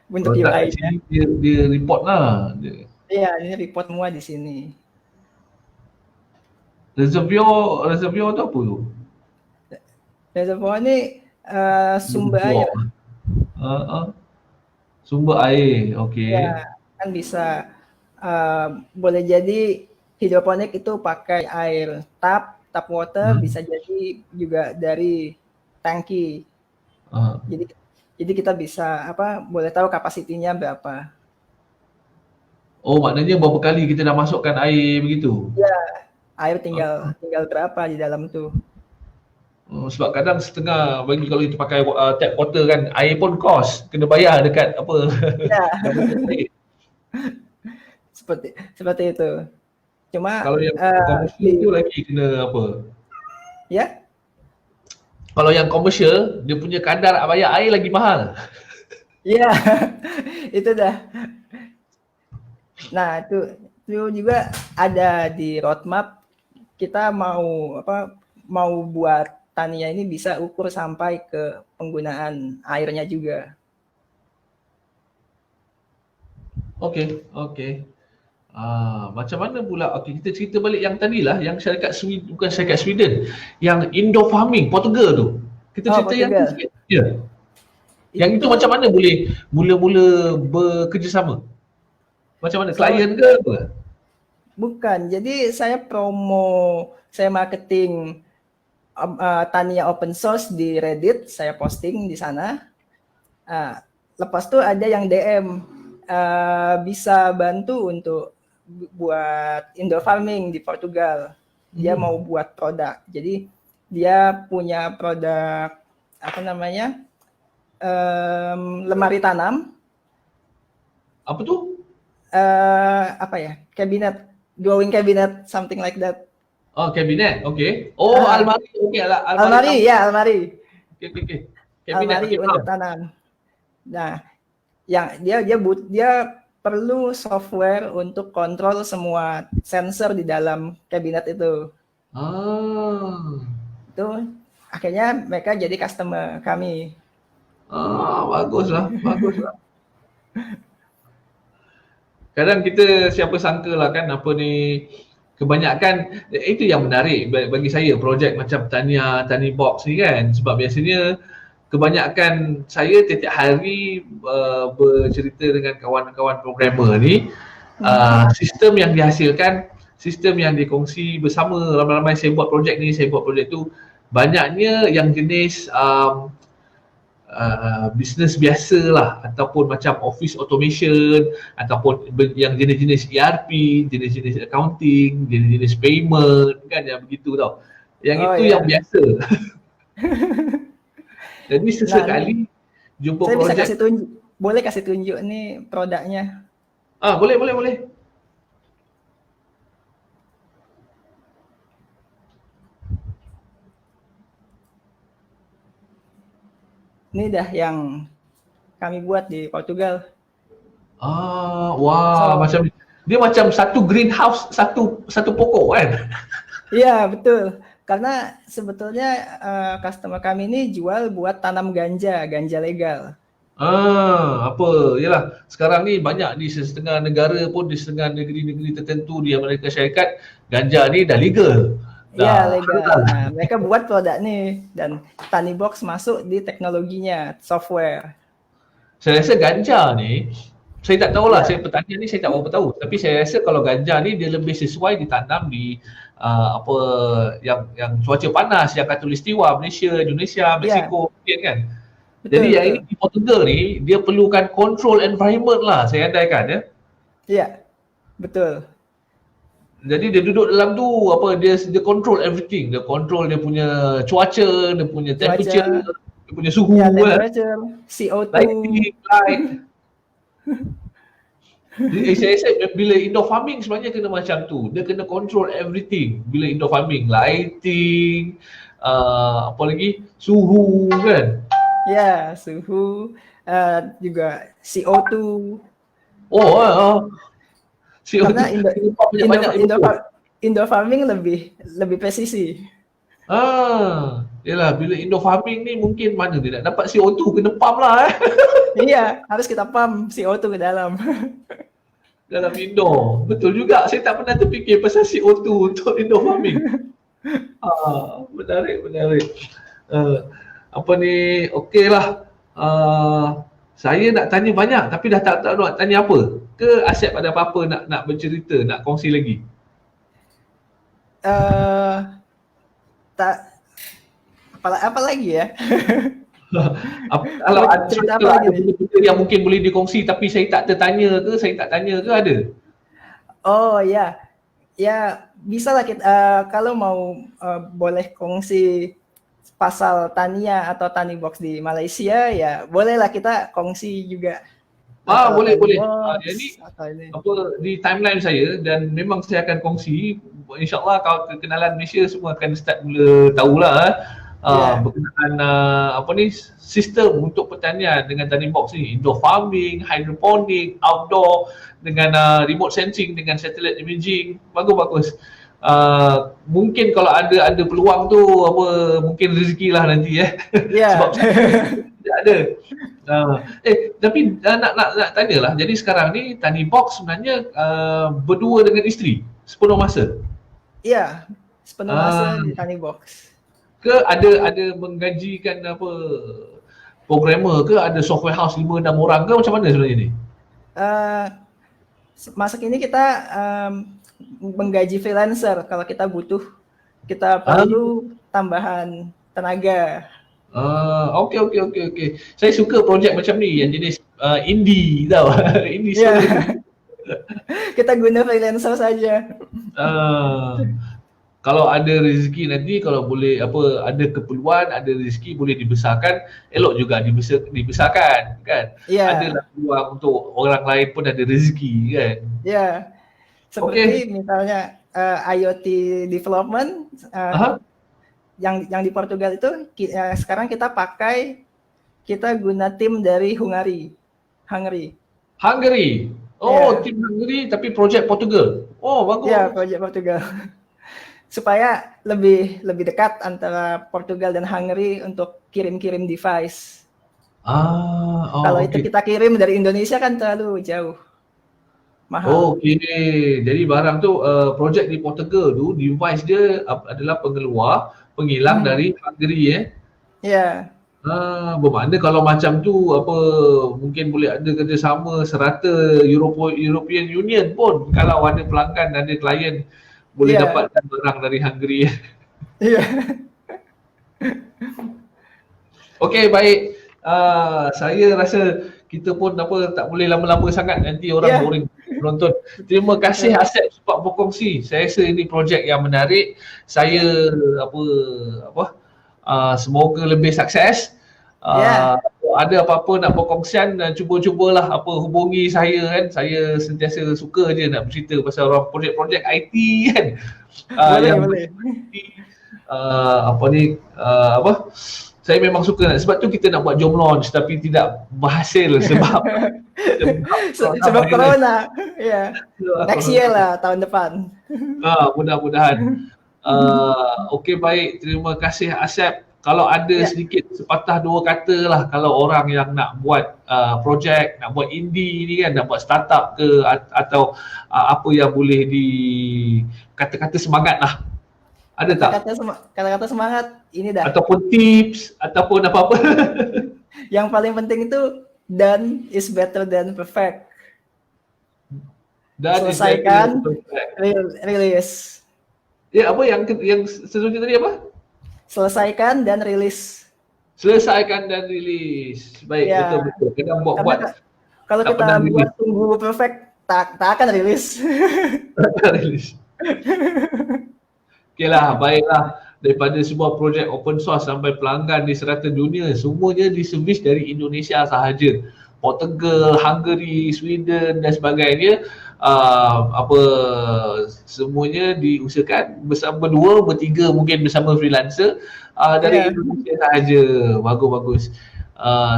Untuk UI-nya. Dia report lah. Iya, ini report semua di sini. Reservoir tu apa tu? Reservoir ini sumber air. Sumber air, okey. Ya, kan bisa boleh jadi hidroponik itu pakai air tap water, bisa jadi juga dari tangki. Jadi kita bisa boleh tahu kapasitinya berapa. Oh, maknanya berapa kali kita dah masukkan air begitu? Ya, air tinggal berapa di dalam tu. Sebab kadang setengah bagi kalau kita pakai tap water kan, air pun kos, kena bayar dekat apa. Ya. seperti itu. Cuma kalau yang komersial tu lagi kena apa? Ya. Kalau yang komersial, dia punya kadar bayar air lagi mahal. Ya, itu dah. Nah, itu juga ada di roadmap. Kita mau buat Tania ini bisa ukur sampai ke penggunaan airnya juga. Okey. Macam mana pula? Okey, kita cerita balik yang tadilah, yang syarikat Sweden, bukan syarikat Sweden, yang indoor farming Portugal tu. Kita cerita Portugal. yang tu sikit. Ya. Yang itu macam mana boleh mula-mula bekerjasama? Macam mana, klien ke apa? Bukan, jadi saya marketing Tania open source di Reddit, saya posting di sana. Lepas itu ada yang DM, bisa bantu untuk buat indoor farming di Portugal. Dia mau buat produk. Jadi dia punya produk lemari tanam. Apa tu? Cabinet, growing cabinet, something like that. Oh, kabinet. Okey. Oh, almari. Okey, almari. Ya, almari. Okey. Cabinet untuk tanam. Nah, yang dia perlu software untuk kontrol semua sensor di dalam kabinet itu. Itu akhirnya mereka jadi customer kami. Baguslah. Kadang kita siapa sangka lah kan apa ni, kebanyakan itu yang menarik bagi saya projek macam Tani Box ni kan, sebab biasanya kebanyakan saya setiap hari bercerita dengan kawan-kawan programmer ni, sistem yang dihasilkan, sistem yang dikongsi bersama ramai-ramai, saya buat projek ni, saya buat projek tu, banyaknya yang jenis bisnes biasa lah, ataupun macam office automation, ataupun yang jenis-jenis ERP, jenis-jenis accounting, jenis-jenis payment kan, yang begitu tau. Yang itu yang biasa. Jadi sesekali jumpa saya projek. Bisa boleh kasih tunjuk nih produknya. Boleh. Ini dah yang kami buat di Portugal. Macam dia macam satu greenhouse, satu pokok kan? Iya, betul. Karena sebetulnya customer kami ini jual buat tanam ganja legal. Yalah, sekarang ni banyak di setengah negara pun, di setengah negeri-negeri tertentu di Amerika Syarikat, ganja ni dah legal. Ya, legal. Nah, mereka buat produk nih dan Tani Box masuk di teknologinya, software. Saya rasa ganja ni, saya tak tahulah, saya petani ni saya tak berapa tahu. Tapi saya rasa kalau ganja ni dia lebih sesuai ditanam di yang cuaca panas, yang khatulistiwa, Malaysia, Indonesia, Mexico, kan? Jadi Betul, yang ini betul. di Portugal ni, dia perlukan control environment lah, saya andaikan ya. Iya, betul. Jadi dia duduk dalam tu, apa, dia control everything. Dia control dia punya cuaca, dia punya Cuaca, temperature, dia punya ya suhu kan, temperature, CO2. lighting, light. Jadi saya rasa bila indoor farming sebenarnya kena macam tu. Dia kena control everything. Bila indoor farming, lighting, apa lagi, suhu kan. Ya, suhu, juga CO2. Oh, CO2, Karena indoor Singapore indoor banyak-banyak indoor, emission. indoor farming lebih lebih presisi. Yalah, bila indoor farming ni mungkin mana dia nak dapat CO2, kena pump lah Iya, harus kita pump CO2 ke dalam. dalam indoor. Betul juga, saya tak pernah terfikir pasal CO2 untuk indoor farming. Menarik, menarik. Apa ni, okey lah. Saya nak tanya banyak tapi dah tak tahu nak tanya apa. Ke Asyap ada apa-apa nak bercerita, nak kongsi lagi? Eh, tak apa lagi ya? Kalau ada Cerita apa kalau lagi ada nih? benda-benda yang mungkin boleh dikongsi tapi saya tak tertanya ke, saya tak tanya ke, ada? Oh ya, ya bisa lah kita kalau mau boleh kongsi pasal Tania atau Tani Box di Malaysia ya bolehlah kita kongsi juga pasal Boleh, Tani boleh. Box Jadi atau ini. apa, di timeline saya, dan memang saya akan kongsi, insyaAllah kalau kekenalan Malaysia semua akan start mula tahulah Ya, berkenaan apa ni, sistem untuk pertanian dengan Tani Box ni, indoor farming, hydroponic, outdoor, dengan remote sensing, dengan satellite imaging, bagus-bagus. Mungkin kalau ada peluang tu, apa, mungkin rezeki lah nanti sebab ya, saya tidak ada. Tapi nak tanyalah. Jadi sekarang ni Tani Box sebenarnya berdua dengan isteri sepenuh masa. ya sepenuh Ah, masa di Tani Box. ke ada menggajikan apa, programmer ke, ada software house 5-6 orang ke, macam mana sebenarnya ni? Eh, Masa kini kita menggaji freelancer kalau kita Ah, perlu tambahan tenaga. okey, okey, okey, okey. Saya suka projek macam ni yang jenis indie tau. Indie Ya, story. kita guna freelancer saja. Ah, kalau ada rezeki nanti, kalau boleh, apa, ada keperluan, ada rezeki boleh dibesarkan, elok juga dibesarkan kan. Ya, Adalah peluang untuk orang lain pun ada rezeki kan. ya. Okey. Seperti misalnya IoT development Aha. yang di Portugal itu sekarang kita guna tim dari Hungary. Hungary. Oh, Ya, tim Hungary tapi projek Portugal. Oh, bagus, ya bagus. project Portugal. Supaya lebih lebih dekat antara Portugal dan Hungary untuk kirim-kirim device. Kalau itu Okey. kita kirim dari Indonesia kan terlalu jauh, mahal. Okey. Jadi barang tu, projek di Portugal tu, device dia adalah penghilang Hmm, dari Hungary ya, Bermakna kalau macam tu, apa, mungkin boleh ada kerjasama serata European Union pun, kalau ada pelanggan, ada klien boleh ya, dapatkan barang dari Hungary. iya, Okey, baik. Saya rasa kita pun apa, tak boleh lama-lama sangat, nanti orang iya, boring menonton. Terima kasih betul. Asep sebab berkongsi. Saya rasa ini projek yang menarik. Saya apa apa semoga lebih sukses. Ya, Ada apa-apa nak berkongsian, cuba-cubalah apa, hubungi saya kan. Saya sentiasa suka je nak bercerita pasal orang projek-projek IT kan. boleh, Yang boleh. apa ni, apa, saya memang suka sebab tu kita nak buat jom launch tapi tidak berhasil sebab Sebab corona, ya. Next year lah, tahun depan. mudah-mudahan. Okey, baik, terima kasih Asep. Kalau ada Ya, sedikit sepatah dua kata lah, kalau orang yang nak buat projek, nak buat indie ni kan, nak buat startup ke, atau apa yang boleh di kata-kata semangat lah, ada tak? kata-kata semangat ini dah. Ataupun tips ataupun apa-apa. Yang paling penting itu done is better than perfect. Dan Selesaikan, rilis. ya, apa yang seterusnya tadi apa? Selesaikan dan rilis. Selesaikan dan rilis. Baik, Ya, betul-betul. Kena buat karena kalau tak kita pernah buat rilis. tunggu perfect, tak akan rilis. Rilis. Okeylah, baiklah. Daripada sebuah projek open source sampai pelanggan di serata dunia, semuanya diservis dari Indonesia sahaja. Portugal, Hungary, Sweden dan sebagainya, apa semuanya diusahakan bersama berdua, bertiga mungkin bersama freelancer dari Ya, Indonesia sahaja. Bagus-bagus.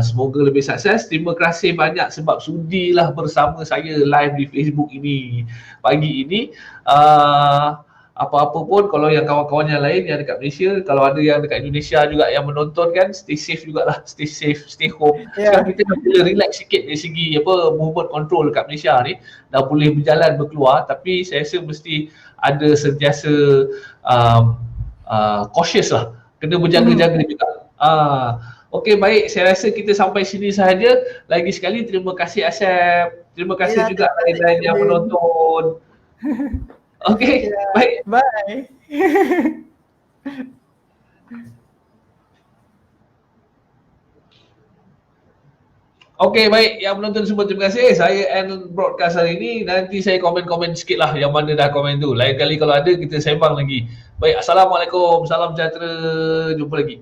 Semoga lebih sukses. Terima kasih banyak sebab sudilah bersama saya live di Facebook ini pagi ini. Apa-apa pun kalau yang kawan-kawan yang lain yang dekat Malaysia, kalau ada yang dekat Indonesia juga yang menonton kan, stay safe jugalah, stay safe, stay home. Sekarang ya, kita dah boleh relax sikit dari segi apa movement control dekat Malaysia ni, dah boleh berjalan berkeluar, tapi saya rasa mesti ada sentiasa cautious lah, kena berjaga-jaga juga. Okey, baik, saya rasa kita sampai sini sahaja. Lagi sekali terima kasih Asep, terima kasih ya, juga terima kasih lain-lain yang Kevin. menonton. Okey, Ya, baik. bye. Okey, baik. Yang menonton semua terima kasih. Saya end broadcast hari ini. Nanti saya komen-komen sikit lah yang mana dah komen tu. Lain kali kalau ada kita sembang lagi. Baik, Assalamualaikum. Salam sejahtera. Jumpa lagi.